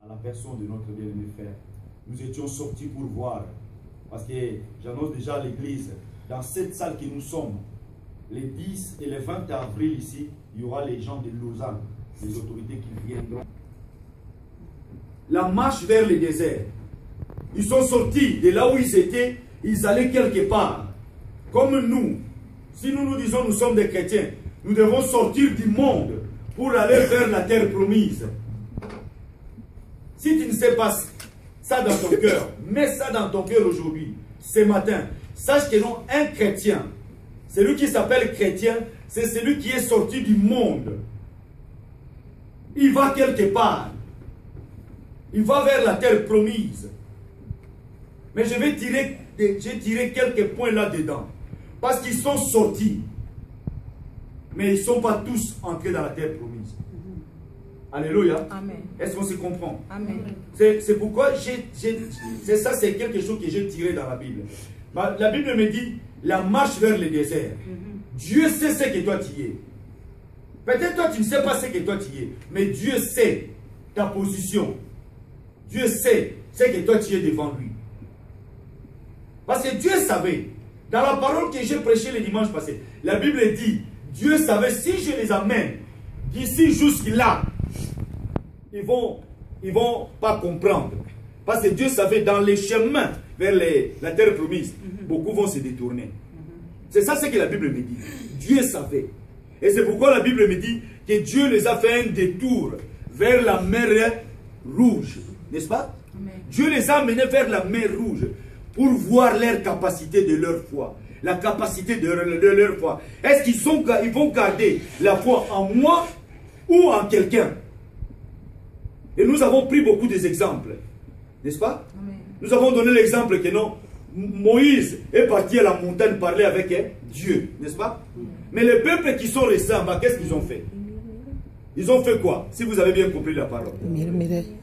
à la personne de notre bien-aimé frère. Nous étions sortis pour voir, parce que j'annonce déjà à l'église, dans cette salle que nous sommes, les 10 et les 20 avril ici, il y aura les gens de Lausanne, les autorités qui viendront. La marche vers le désert. Ils sont sortis de là où ils étaient, ils allaient quelque part. Comme nous, si nous nous disons nous sommes des chrétiens, nous devons sortir du monde pour aller vers la terre promise. Si tu ne sais pas ça dans ton cœur, mets ça dans ton cœur aujourd'hui, ce matin. Sache que non, un chrétien, celui qui s'appelle chrétien, c'est celui qui est sorti du monde. Il va quelque part. Il va vers la terre promise. Mais je vais tirer quelques points là-dedans. Parce qu'ils sont sortis. Mais ils ne sont pas tous entrés dans la terre promise. Alléluia. Est-ce qu'on se comprend? Amen. C'est pourquoi c'est quelque chose que j'ai tiré dans la Bible. La Bible me dit, la marche vers le désert. Dieu sait ce que toi tu es. Peut-être toi tu ne sais pas ce que toi tu es. Mais Dieu sait ta position. Dieu sait ce que toi tu es devant lui. Parce que Dieu savait. Dans la parole que j'ai prêchée le dimanche passé, la Bible dit, Dieu savait si je les amène d'ici jusque-là, ils vont pas comprendre. Parce que Dieu savait dans les chemins vers la terre promise, beaucoup vont se détourner. C'est ça ce que la Bible me dit. Dieu savait. Et c'est pourquoi la Bible me dit que Dieu les a fait un détour vers la mer Rouge. N'est-ce pas? Amen. Dieu les a menés vers la mer Rouge pour voir leur capacité de leur foi. La capacité de leur foi. Est-ce qu'ils vont garder la foi en moi ou en quelqu'un? Et nous avons pris beaucoup d'exemples. N'est-ce pas? Amen. Nous avons donné l'exemple que non, Moïse est parti à la montagne parler avec Dieu. N'est-ce pas? Amen. Mais les peuples qui sont restés en bas, qu'est-ce qu'ils ont fait? Ils ont fait quoi? Si vous avez bien compris la parole.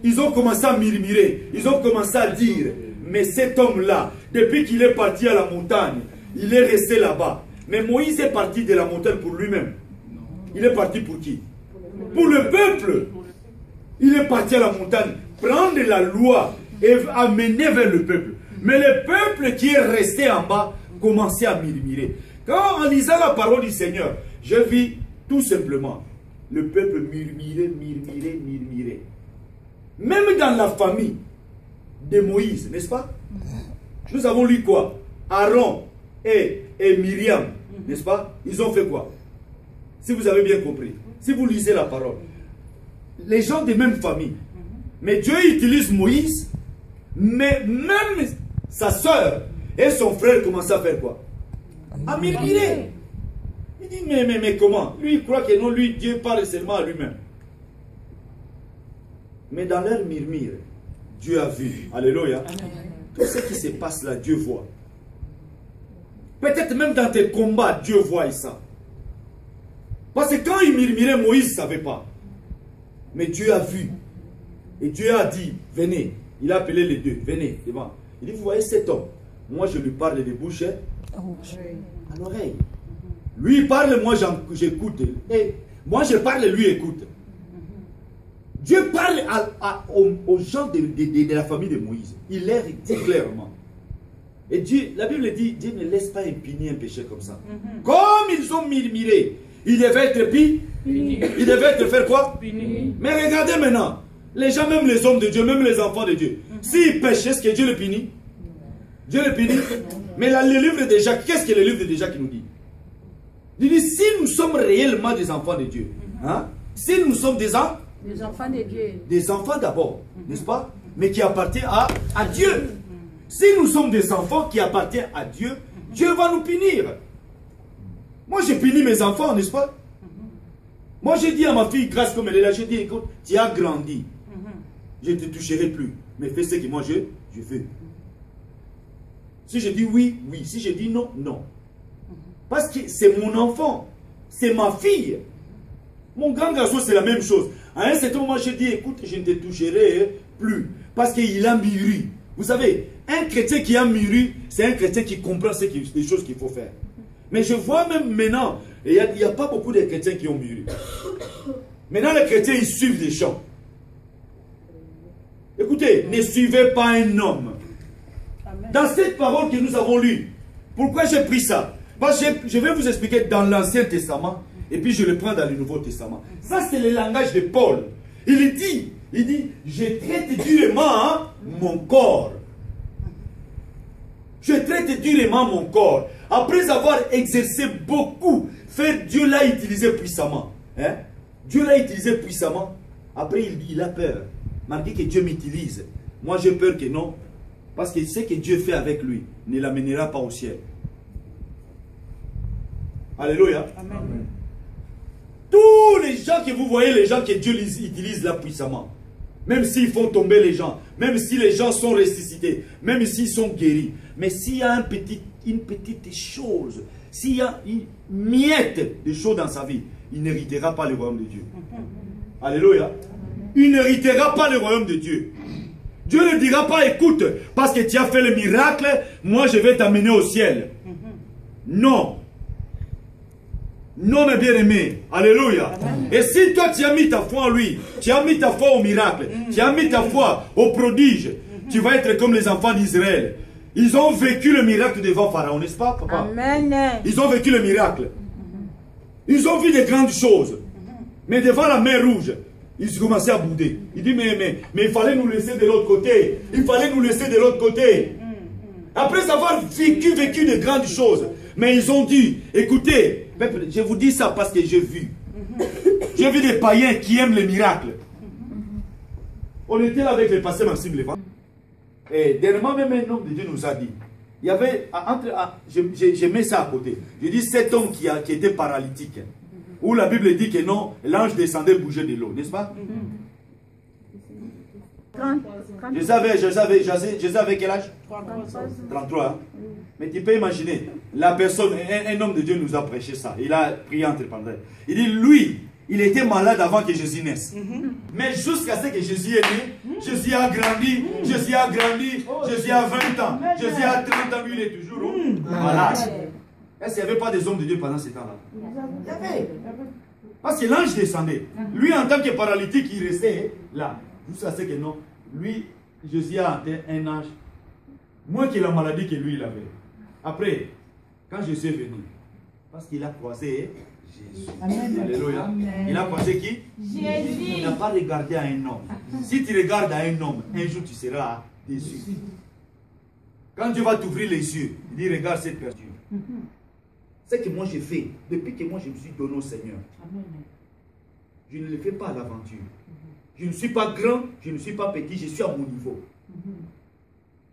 Ils ont commencé à murmurer. Ils ont commencé à dire, mais cet homme-là, depuis qu'il est parti à la montagne, il est resté là-bas. Mais Moïse est parti de la montagne pour lui-même. Il est parti pour qui? Pour le peuple. Il est parti à la montagne, prendre la loi et amener vers le peuple. Mais le peuple qui est resté en bas commençait à murmurer. Quand en lisant la parole du Seigneur, je vis tout simplement le peuple murmurer. Même dans la famille de Moïse, n'est-ce pas? Nous avons lu quoi? Aaron et Myriam, n'est-ce pas? Ils ont fait quoi? Si vous avez bien compris, si vous lisez la parole, les gens de même famille, mais Dieu utilise Moïse, mais même sa soeur et son frère commencent à faire quoi? À murmurer. Il dit, mais comment? Lui, il croit que non, lui, Dieu parle seulement à lui-même. Mais dans leur murmure, Dieu a vu. Alléluia. Tout ce qui se passe là, Dieu voit. Peut-être même dans tes combats, Dieu voit ça. Parce que quand il murmurait, Moïse ne savait pas. Mais Dieu a vu. Et Dieu a dit, venez. Il a appelé les deux, venez devant. Il dit, vous voyez cet homme, moi je lui parle de bouche à l'oreille. Lui il parle, moi j'écoute. Et moi je parle, lui écoute. Dieu parle aux gens de la famille de Moïse. Il leur dit clairement. Et Dieu, la Bible dit, Dieu ne laisse pas impuni un péché comme ça. Comme ils ont murmuré, il devait être puni. Il devait être faire quoi? Puni. Mais regardez maintenant, les gens, même les hommes de Dieu, même les enfants de Dieu, s'ils pêchent, est-ce que Dieu le punit? Dieu le punit. Mais là, le livre de Jacques, qu'est-ce que le livre de Jacques nous dit? Il dit, si nous sommes réellement des enfants de Dieu, hein? Si nous sommes des enfants de Dieu, des enfants d'abord, n'est-ce pas? Mais qui appartiennent à Dieu. Si nous sommes des enfants qui appartiennent à Dieu, Dieu va nous punir. Moi, j'ai puni mes enfants, n'est-ce pas? Moi, j'ai dit à ma fille, grâce comme elle est là, j'ai dit, écoute, tu as grandi. Je ne te toucherai plus. Mais fais ce que moi je veux. Si je dis oui, oui. Si je dis non, non. Parce que c'est mon enfant. C'est ma fille. Mon grand garçon, c'est la même chose. À un certain moment, j'ai dit, écoute, je ne te toucherai plus. Parce qu'il a mûri. Vous savez, un chrétien qui a mûri, c'est un chrétien qui comprend les choses qu'il faut faire. Mais je vois même maintenant, il n'y a pas beaucoup de chrétiens qui ont mûri. Maintenant, les chrétiens, ils suivent les chants. Écoutez, ne suivez pas un homme. Dans cette parole que nous avons lue, pourquoi j'ai pris ça? Parce que je vais vous expliquer dans l'Ancien Testament, et puis je le prends dans le Nouveau Testament. Ça, c'est le langage de Paul. Il dit, je traite durement mon corps. Je traite durement mon corps. Après avoir exercé beaucoup, Dieu l'a utilisé puissamment. Hein? Dieu l'a utilisé puissamment. Après, il a peur. Malgré que Dieu m'utilise. Moi, j'ai peur que non. Parce que ce que Dieu fait avec lui ne l'amènera pas au ciel. Alléluia. Amen. Tous les gens que vous voyez, les gens que Dieu les utilise là puissamment, même s'ils font tomber les gens, même si les gens sont ressuscités, même s'ils sont guéris, mais s'il y a une petite chose, s'il y a une miette de choses dans sa vie, il n'héritera pas le royaume de Dieu. Alléluia. Il n'héritera pas le royaume de Dieu. Dieu ne dira pas, écoute, parce que tu as fait le miracle, moi je vais t'amener au ciel. Non. Non, mes bien-aimés. Alléluia. Et si toi tu as mis ta foi en lui, tu as mis ta foi au miracle, tu as mis ta foi au prodige, tu vas être comme les enfants d'Israël. Ils ont vécu le miracle devant Pharaon, n'est-ce pas, papa? Amen. Ils ont vécu le miracle. Ils ont vu des grandes choses. Mais devant la mer rouge, ils commençaient à bouder. Il dit, mais il fallait nous laisser de l'autre côté. Il fallait nous laisser de l'autre côté. Après avoir vécu de grandes choses. Mais ils ont dit, écoutez, je vous dis ça parce que j'ai vu. J'ai vu des païens qui aiment les miracles. On était là avec le pasteur Maxime Lévent. Et dernièrement, même un homme de Dieu nous a dit, il y avait, je mets ça à côté. Je dis, cet homme qui était paralytique, où la Bible dit que non, l'ange descendait bouger de l'eau, n'est-ce pas? Je savais quel âge? 33. Hein? Mais tu peux imaginer, la personne, un homme de Dieu nous a prêché ça. Il a prié entre parenthèses. Il dit, lui, il était malade avant que Jésus naisse. Mais jusqu'à ce que Jésus est né, Jésus a grandi, Jésus a grandi, Jésus a 20 ans, Jésus a 30 ans, lui il est toujours malade. Est-ce qu'il n'y avait pas des hommes de Dieu pendant ce temps-là? Il y avait. Parce que l'ange descendait. Lui, en tant que paralytique, il restait là. Jusqu'à ce que non. Lui, Jésus a atteint un âge moins que la maladie que lui il avait. Après, quand Jésus est venu, parce qu'il a croisé Jésus. Amen. Alléluia. Amen. Il a croisé qui? Jésus. Il n'a pas regardé à un homme. Si tu regardes à un homme, un jour tu seras déçu. Quand Dieu va t'ouvrir les yeux, il dit regarde cette personne. Ce que moi j'ai fait, depuis que moi je me suis donné au Seigneur, je ne le fais pas à l'aventure. Je ne suis pas grand, je ne suis pas petit, je suis à mon niveau.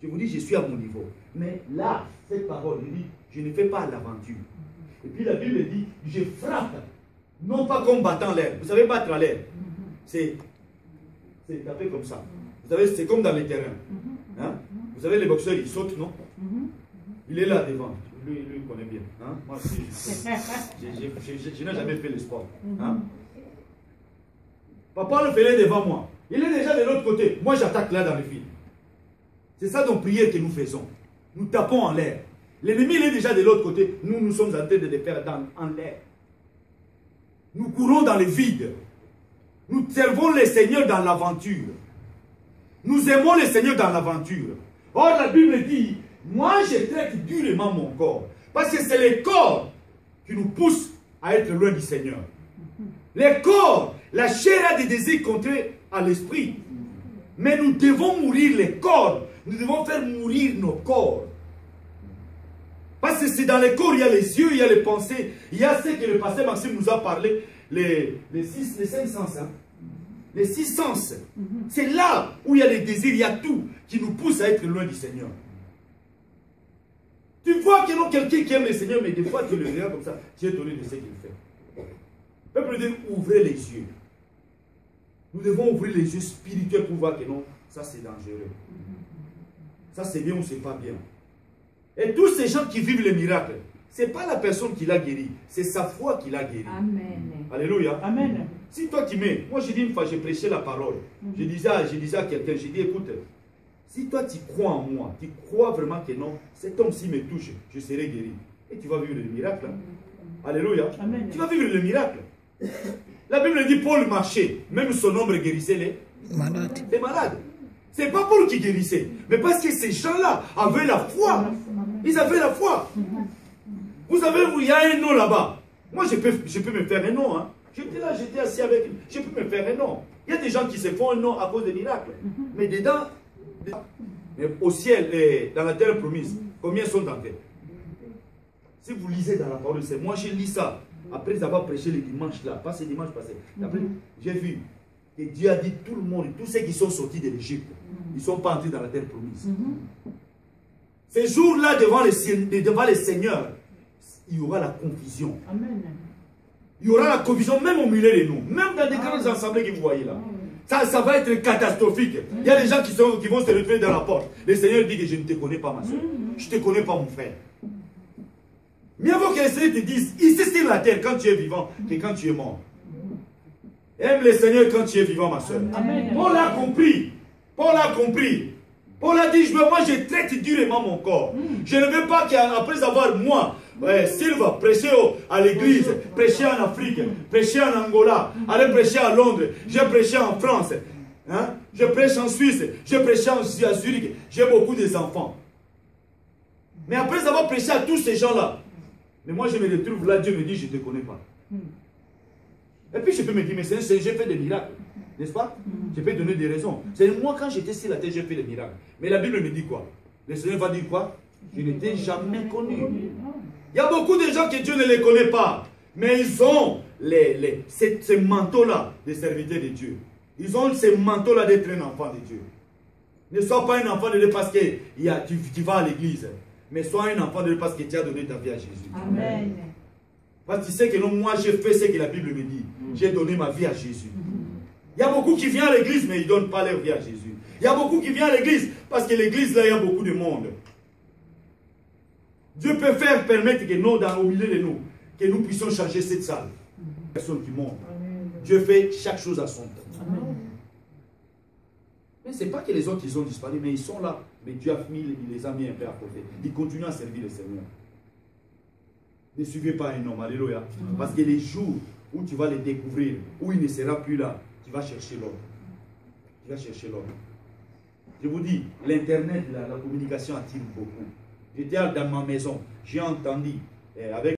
Je vous dis, je suis à mon niveau. Mais là, cette parole, il dit, je ne fais pas à l'aventure. Et puis la Bible dit, je frappe, non pas comme battant l'air. Vous savez battre à l'air, c'est taper comme ça. Vous savez, c'est comme dans les terrains. Hein? Vous savez, les boxeurs, ils sautent, non? Il est là devant. Lui, il connaît bien. Hein? Moi aussi, je n'ai jamais fait le sport. Hein? Papa le faisait devant moi. Il est déjà de l'autre côté. Moi, j'attaque là dans le fil. C'est ça nos prières que nous faisons. Nous tapons en l'air. L'ennemi, il est déjà de l'autre côté. Nous, nous sommes en train de le faire en l'air. Nous courons dans le vide. Nous servons le Seigneur dans l'aventure. Nous aimons le Seigneur dans l'aventure. Or, la Bible dit, moi, je traite durement mon corps. Parce que c'est le corps qui nous pousse à être loin du Seigneur. Le corps, la chair a des désirs contraires à l'esprit. Mais nous devons mourir les corps. Nous devons faire mourir nos corps. Parce que c'est dans le corps, il y a les yeux, il y a les pensées, il y a ce que le pasteur Maxime nous a parlé, les 5 sens. Hein? Les 6 sens. C'est là où il y a les désirs, il y a tout qui nous pousse à être loin du Seigneur. Tu vois qu'il y a quelqu'un qui aime le Seigneur, mais des fois tu le regardes comme ça, tu es étonné de ce qu'il fait. Peuple de Dieu, ouvrez les yeux. Nous devons ouvrir les yeux spirituels pour voir que non, ça c'est dangereux. Ça c'est bien ou c'est pas bien. Et tous ces gens qui vivent les miracles, ce n'est pas la personne qui l'a guéri, c'est sa foi qui l'a guéri. Amen. Alléluia. Amen. Si toi tu mets, moi j'ai dit une fois, j'ai prêché la parole. Je disais à quelqu'un, j'ai dit écoute, si toi tu crois en moi, tu crois vraiment que non, cet homme-ci me touche, je serai guéri. Et tu vas vivre le miracle. Hein? Alléluia. Amen. Tu vas vivre le miracle. La Bible dit Paul marchait, même son ombre guérissait les malades. Ce n'est pas Paul qui guérissait, mais parce que ces gens-là avaient la foi. Ils avaient la foi. Vous savez, il y a un nom là-bas. Moi, je peux me faire un nom. Hein. J'étais là, j'étais assis avec lui. Je peux me faire un nom. Il y a des gens qui se font un nom à cause des miracles. Mais dedans, mais au ciel et dans la terre promise, combien sont entrés? Si vous lisez dans la parole, c'est moi, j'ai lu ça. Après avoir prêché le dimanche là, pas ce dimanche passé. Après, j'ai vu que Dieu a dit tout le monde, tous ceux qui sont sortis de l'Égypte, ils ne sont pas entrés dans la terre promise. Ces jours-là, devant les seigneurs, il y aura la confusion. Amen. Il y aura la confusion même au milieu de nous. Même dans des grandes assemblées que vous voyez là. Ça va être catastrophique. Il y a des gens qui vont se retrouver dans la porte. Le Seigneur dit que je ne te connais pas ma soeur. Je ne te connais pas mon frère. Mieux vaut que le Seigneur te dise, ici sur la terre, quand tu es vivant, que quand tu es mort. Aime le Seigneur quand tu es vivant, ma soeur. Paul a compris. Paul a compris. Paul a dit, moi je traite durement mon corps. Je ne veux pas qu'après avoir moi, Silva, prêcher à l'église, prêcher en Afrique, prêcher en Angola, aller prêcher à Londres, j'ai prêché en France, hein? Je prêche en Suisse, j'ai prêché à Zurich, j'ai beaucoup d'enfants. Mais après avoir prêché à tous ces gens-là, mais moi je me retrouve là, Dieu me dit, je ne te connais pas. Et puis je peux me dire, mais j'ai fait des miracles, n'est-ce pas? Je peux donner des raisons. C'est moi quand j'étais sur la terre, j'ai fait des miracles. Mais la Bible me dit quoi? Le Seigneur va dire quoi? Je ne t'ai jamais connu. Il y a beaucoup de gens que Dieu ne les connaît pas. Mais ils ont ces manteaux-là de serviteurs de Dieu. Ils ont ces manteaux-là d'être un enfant de Dieu. Ne sois pas un enfant de Dieu parce que tu vas à l'église. Mais sois un enfant de Dieu parce que tu as donné ta vie à Jésus. Amen. Parce que tu sais que non, moi j'ai fait ce que la Bible me dit. J'ai donné ma vie à Jésus. Il y a beaucoup qui viennent à l'église mais ils ne donnent pas leur vie à Jésus. Il y a beaucoup qui viennent à l'église parce que l'église là il y a beaucoup de monde. Dieu peut permettre que nous, au milieu de nous, que nous puissions changer cette salle. Personne qui monte. Dieu fait chaque chose à son temps. Amen. Mais ce n'est pas que les autres ils ont disparu, mais ils sont là. Mais Dieu il les a mis un peu à côté. Ils continuent à servir le Seigneur. Ne suivez pas un homme, alléluia. Parce que les jours où tu vas les découvrir, où il ne sera plus là, tu vas chercher l'homme. Tu vas chercher l'homme. Je vous dis, l'internet, la communication attire beaucoup. J'étais dans ma maison, j'ai entendu avec